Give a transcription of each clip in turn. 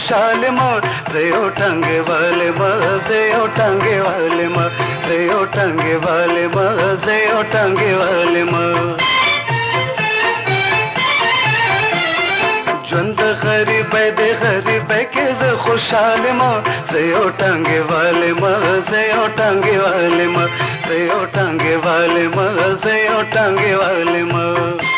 खुशहाल माँ से टांगे वाले माँ से टांगे वाले माँ से टांगे वाले माँ से टांगे वाले माँ जंद गरीब दे गरीब के ज खुशहाल माँ से टांगे वाले माँ से टांगे वाले माँ से टांगे वाले माँ से टांगे वाले माँ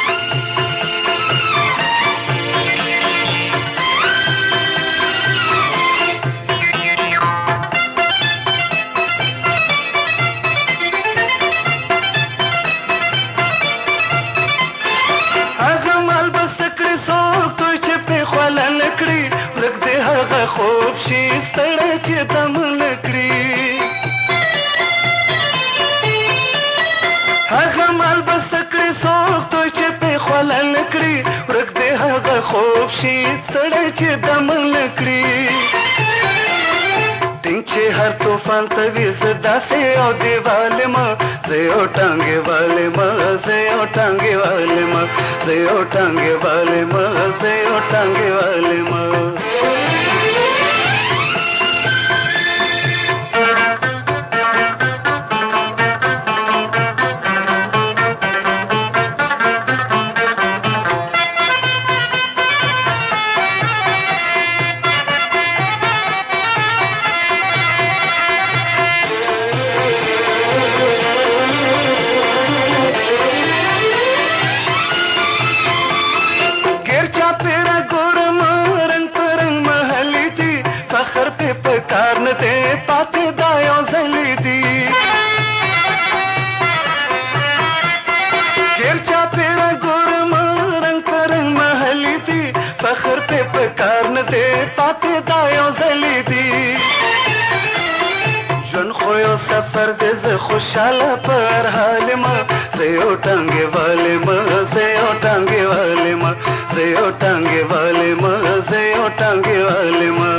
خوب شي ستړی چې دم نکړي هغه مال بس کړي څوک توی چې پې خوله نکړي ورک دی هغه خوب شي ستړی چې دم نکړي ټینګ چې هر طوفان ته وي زه داسې او دیوالې ما زه یو ټانګې والې ما زه یو ټانګې والې ما زه یو ټانګې والې ما زه یو ټانګې والې ما پکار نه دی پاتې دا یو ځلې دي ګیر چاپېره ګورم رنګ په رنګ محلي دي فخر پې پکار نه دی پاتې دا یو ځلې دي ژوند خو یو سفر دی زه خوشحاله په هر حال ما زه یو ټانګې والې ما زه یو ټانګې والې ما زه یو ټانګې والې ما زه یو ټانګې والې ما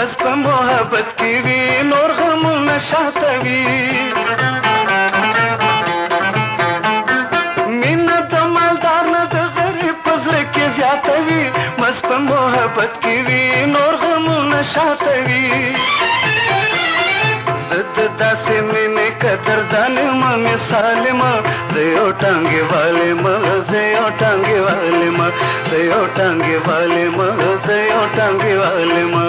بس په محبت کې وي نور غمونه شاته وي مینه د مالدار نه د غریب په زړه کې زیاته وي بس په محبت کې وي نور غمونه شاته وي زه د داسې مینې قدردان یم مثال ما زه یو ټانګې والې ما زه یو ټانګې والې ما زه یو ټانګې والې ما زه یو ټانګې والې ما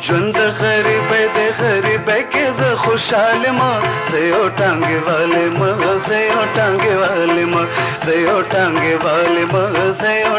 ژوند غریبۍ دی غریبۍ کې زه خوشحال ما زه یو ټانګې والې ما زه یو ټانګې والې ما زه یو ټانګې والې ما زه یو